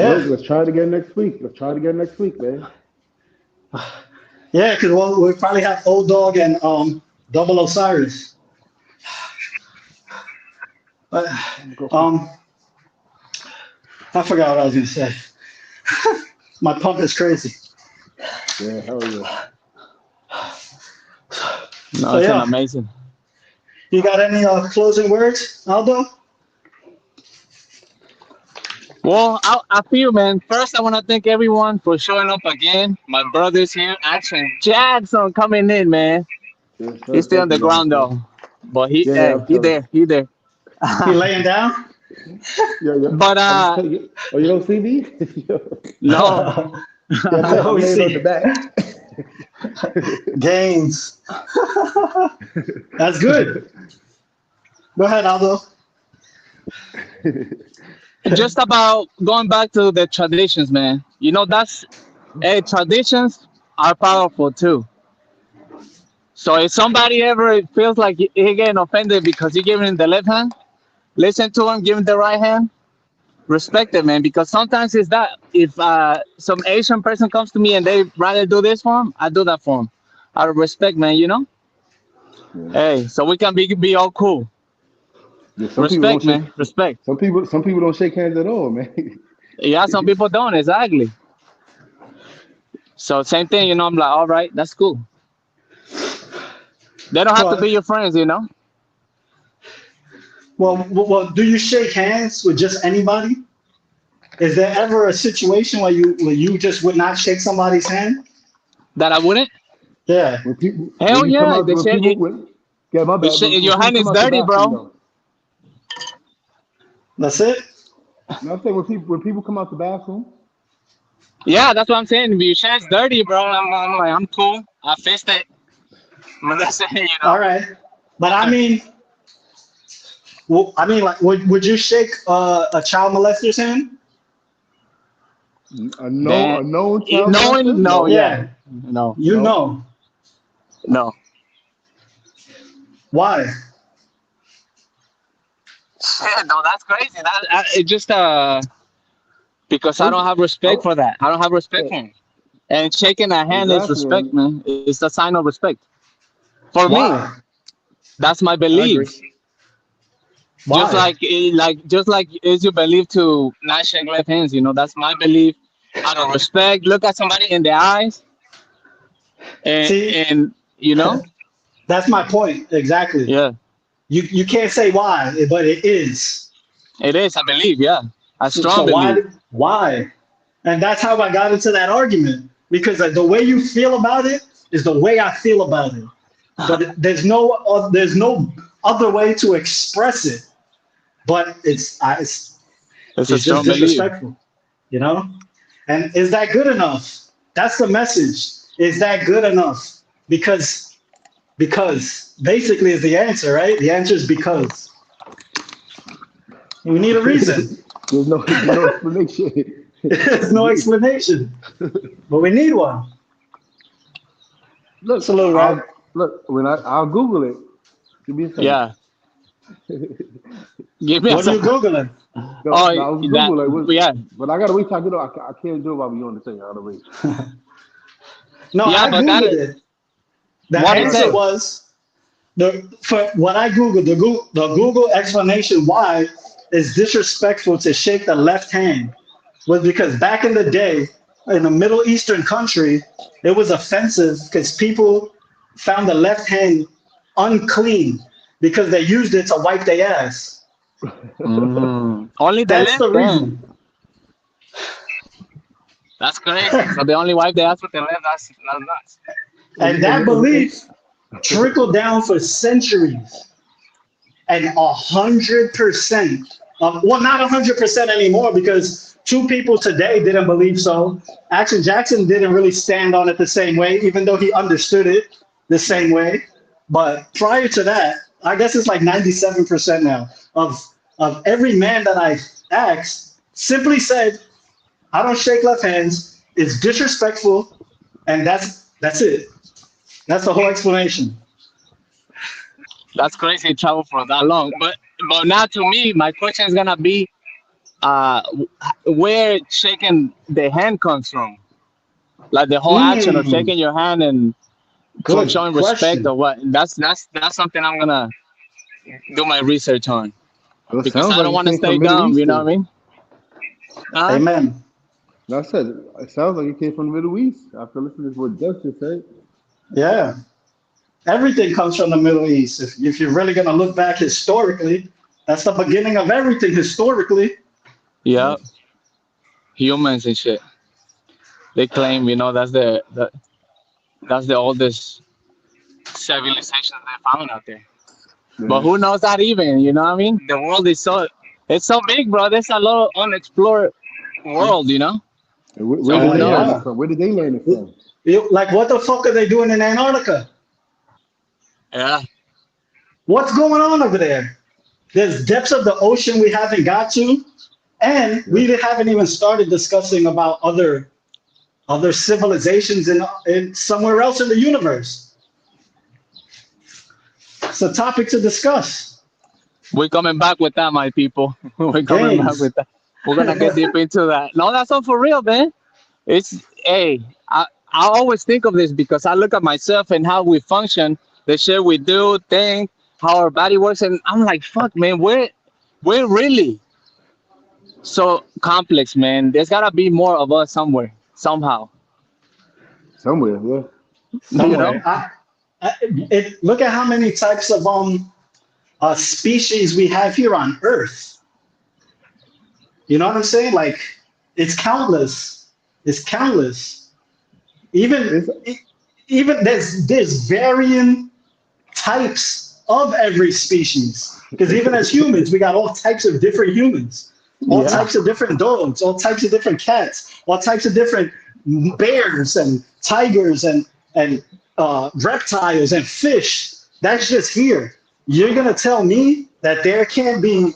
S3: Look,
S1: Yeah.
S3: let's try it again next week. Let's try it again next week, man.
S1: Yeah, because we'll probably have Old Dog and Double Osiris. But
S3: I'm gonna go.
S1: um, I forgot what I was gonna say. My pump is crazy.
S3: Yeah, hell yeah.
S2: No,
S1: So
S2: it's an
S1: yeah,
S2: amazing.
S1: you got any closing words, Aldo?
S2: Well, I feel, man. First, I want to thank everyone for showing up again. My brother's here. Action Jackson coming in, man.
S3: Yes,
S2: He's
S3: sir.
S2: still on
S3: Thank
S2: the
S3: you, man.
S2: ground though, but
S3: Yeah, yeah, I'm
S2: he
S3: telling
S2: there, he there.
S1: He laying down?
S3: you. Yeah, yeah.
S2: But
S3: I'm just telling you. Oh, you don't see me?
S2: no,
S3: Yeah,
S1: No,
S3: I'm
S1: we
S3: laying on
S1: see
S3: the back.
S1: gains. That's good. Go ahead, Aldo.
S2: just about going back to the traditions, man. That's traditions are powerful too. So if somebody ever feels like he getting offended because you giving him the left hand, listen to him, give him the right hand, respect it, man. Because sometimes it's that if some Asian person comes to me and they rather do this for him, I do that for him. Out of respect, man.
S3: Yeah.
S2: Hey, so we can be all cool.
S3: Yeah, some people don't
S2: Respect,
S3: shake.
S2: man. Respect.
S3: Some people don't shake hands at all, man.
S2: Yeah, some people don't exactly. So same thing, I'm like, all right, that's cool. They don't have to
S1: Well,
S2: be your friends.
S1: well, do you shake hands with just anybody? Is there ever a situation where you just would not shake somebody's hand?
S2: That I wouldn't.
S1: Yeah,
S3: When people when
S2: Hell
S3: you come
S2: yeah,
S3: out
S2: the
S3: when
S2: shit.
S3: people when yeah, my bad, but when
S2: Your
S3: people
S2: hand is
S3: come out the
S2: dirty,
S3: bathroom
S2: bro.
S3: though.
S1: that's it.
S3: No, I'm saying when people come out the bathroom,
S2: Yeah, that's what I'm saying. If your hand's dirty, bro, I'm like, I'm cool. I fixed it. But that's it.
S1: All right, but like, would you shake a child molester's hand?
S2: Then
S3: a known child
S2: knowing,
S3: molester?
S2: no,
S3: No,
S2: yeah,
S1: Yeah,
S2: no,
S1: you
S3: no.
S1: know
S2: no.
S1: why?
S2: Shit, no, that's crazy. It just because I
S3: First,
S2: don't have
S3: I,
S2: respect for that. I don't have respect
S3: yeah,
S2: for him. And shaking a hand is
S3: exactly.
S2: respect, man. It's a sign of respect. For me,
S1: Why?
S2: that's my
S3: I agree.
S2: belief. Just
S1: Why?
S2: just like is your belief to not shake left hands. That's my belief. Out of respect, look at somebody in the eyes, and
S1: See,
S2: and you know,
S1: that's my point exactly.
S2: yeah,
S1: You can't say why, but it is.
S2: it is. I believe, yeah, I
S1: So
S2: strong
S1: why?
S2: believe.
S1: Why? And that's how I got into that argument because the way you feel about it is the way I feel about it. But there's no other way to express it. But
S2: It's a
S1: it's just
S2: strong belief.
S1: disrespectful, you know. And is that good enough? That's the message. Is that good enough? Because basically is the answer, right? The answer is because we need a reason.
S3: There's no explanation.
S1: There's no explanation, but we need one. It's
S3: Look,
S1: a little rap.
S3: I'll Google it. Give me a second.
S2: Yeah, give me a
S1: What are you
S2: second.
S1: googling?
S3: No,
S2: Oh,
S3: no, I was
S2: that,
S3: Google it.
S2: yeah,
S3: But I gotta wait till I get up. I can't do it while we on the thing. I gotta wait.
S1: No,
S2: yeah,
S1: I
S2: but that
S1: googled
S2: is
S1: it. The
S2: what it
S1: answer
S2: says.
S1: was for what I googled. The Google explanation why is disrespectful to shake the left hand was because back in the day in a Middle Eastern country, it was offensive because people found the left hand unclean because they used it to wipe their ass.
S2: Only the
S1: That's the
S2: left then.
S1: reason.
S2: That's crazy. So they only wipe their ass with the left. That's nuts.
S1: And
S3: And, and,
S1: that
S3: and, and,
S1: belief trickled down for centuries. And 100%, well, not 100% anymore because two people today didn't believe so. Action Jackson didn't really stand on it the same way, even though he understood it the same way. But prior to that, I guess it's like 97% now of every man that I asked simply said, I don't shake left hands. It's disrespectful, and that's it. That's the whole explanation.
S2: That's crazy. Travel for that long. But now to me, my question is gonna be, where shaking the hand comes from, like the whole action of
S1: Mm,
S2: shaking your hand and from
S1: good
S2: showing respect
S1: question.
S2: or what. That's something I'm gonna do my research on
S3: well, it
S2: because
S3: sounds
S2: I
S3: like
S2: don't
S3: it
S2: want to
S3: came
S2: stay
S3: from Middle
S2: dumb. You know what I
S3: Eastern.
S2: mean? Huh?
S1: Amen.
S3: Like I said, it sounds like it came from the Middle East. After listening to what Justice said,
S1: Yeah. Everything comes from the Middle East. If you're really going to look back historically, that's the beginning of everything historically.
S2: Yeah,
S3: yes.
S2: humans and shit. They claim, that's the oldest civilization they found out there. But
S3: Yeah.
S2: who knows that even? You know what I mean? The world is it's so big, bro. There's a lot of unexplored world.
S3: And
S2: So
S3: where
S2: who
S3: did they learn
S2: knows?
S3: it
S1: Yeah.
S3: from? Where did they learn it from?
S1: Like, what the fuck are they doing in Antarctica?
S2: Yeah,
S1: What's going on over there? There's depths of the ocean we haven't got to, and
S3: Yeah.
S1: we haven't even started discussing about other civilizations in somewhere else in the universe. It's a topic to discuss.
S2: we're coming back with that, my people. We're coming back
S1: Games.
S2: with that. We're gonna get deep into that. No, that's all for real, man. It's hey, I always think of this because I look at myself and how we function, the shit we do, think, how our body works, and I'm like, fuck, man, we're really so complex, man. There's gotta be more of us somewhere, somehow.
S3: Somewhere, yeah.
S2: You know?
S1: Somewhere. Look at how many types of species we have here on Earth. You know what I'm saying? Like, it's countless. It's countless. Even
S3: It's
S1: even there's varying types of every species. Because even as humans, we got all types of different humans, all
S2: Yeah.
S1: types of different dogs, all types of different cats, all types of different bears and tigers and reptiles and fish. That's just here. You're gonna tell me that there can't be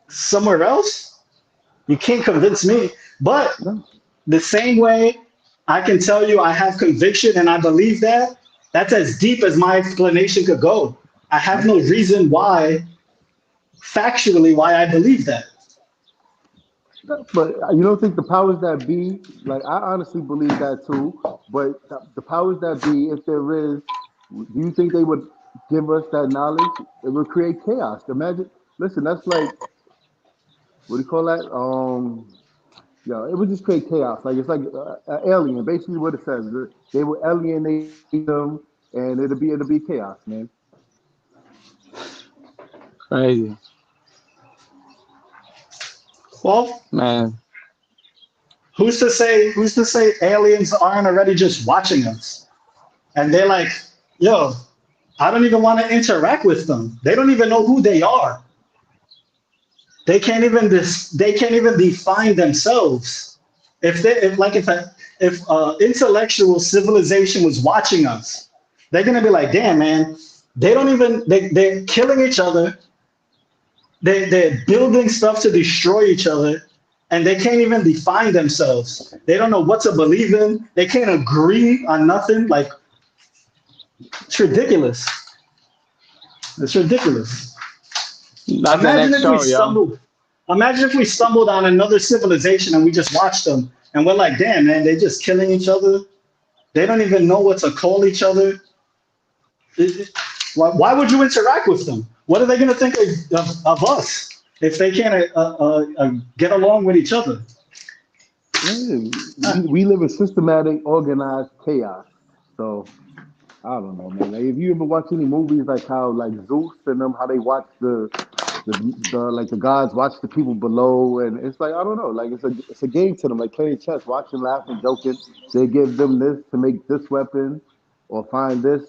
S1: somewhere else? You can't convince me. But
S3: no.
S1: the same way I can tell you I have conviction and I believe that, that's as deep as my explanation could go. I have no reason why, factually, why I believe that.
S3: But you don't think the powers that be, like I honestly believe that too. But the powers that be, if there is, do you think they would give us that knowledge? It would create chaos. Imagine. Listen, that's like, what do you call that? It would just create chaos. Like it's like an alien. Basically, what it says, they will alienate them, and it'll be chaos, man.
S2: Crazy,
S1: Well,
S2: man.
S1: who's to say aliens aren't already just watching us? And they're like, yo, I don't even want to interact with them. They don't even know who they are. They can't even define themselves. If intellectual civilization was watching us, they're gonna be like, damn man, they're killing each other. They're building stuff to destroy each other, and they can't even define themselves. They don't know what to believe in. They can't agree on nothing. Like, it's ridiculous. It's ridiculous.
S2: That's the
S1: Imagine
S2: next
S1: if we
S2: show, yo.
S1: stumbled. Imagine if we stumbled on another civilization and we just watched them and we're like, damn man, they just killing each other. They don't even know what to call each other. Why would you interact with them? What are they going to think of us if they can't get along with each other?
S3: Yeah, we live in systematic, organized chaos. So I don't know, man. Like if you ever watch any movies like how like Zeus and them, how they watch the like the gods watch the people below, and it's like I don't know, like it's a game to them, like playing chess, watching, laughing, joking. They give them this to make this weapon, or find this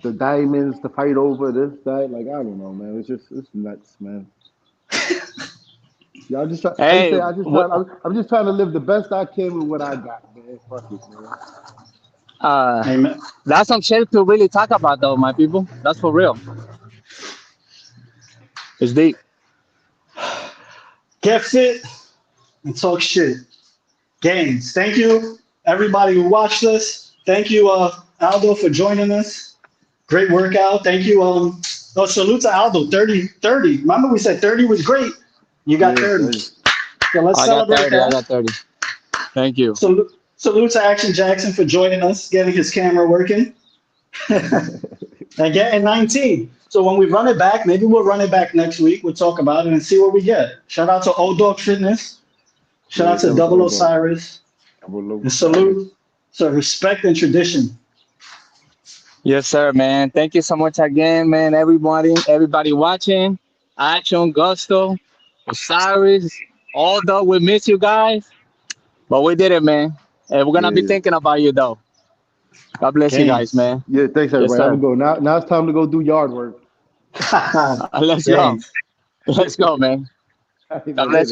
S3: the diamonds to fight over this that. Like I don't know, man. It's nuts, man. Y'all just try. Like I
S2: Hey,
S3: say, I'm just trying to live the best I can with what I got, man. Fuck it, man.
S2: uh,
S1: Amen.
S2: that's some shit to really talk about, though, my people. That's for real. It's deep.
S1: Get fit and talk shit. Games. Thank you, everybody who watched us. Thank you, Aldo, for joining us. Great workout. Thank you. Salute to Aldo. 30, 30. Remember we said 30 was great. You got
S3: Yeah,
S1: 30.
S3: hey.
S1: So let's
S2: I got
S1: celebrate
S2: 30. I
S1: that.
S2: got 30. Thank you.
S1: Salute to Action Jackson for joining us, getting his camera working, and getting 19. So when we run it back, maybe we'll run it back next week. We'll talk about it and see what we get. Shout out to Old Dog Fitness. Shout
S3: Yeah,
S1: out to
S3: shout out to
S1: Double
S3: old dog.
S1: Osiris.
S3: Double
S1: And
S3: O.
S1: salute to respect and tradition.
S2: Yes, sir, man. Thank you so much again, man. Everybody watching. Action, Gusto, Osiris, although we miss you guys, but we did it, man. And we're gonna be
S3: Yeah.
S2: thinking about you, though. God bless you guys,
S1: Games.
S2: man.
S3: Yeah, thanks
S2: Yes,
S3: everybody. Have a
S2: sir.
S3: go. Now it's time to go do yard work.
S2: Let's go.
S1: Games.
S2: Let's go, man. God bless you.
S3: Later.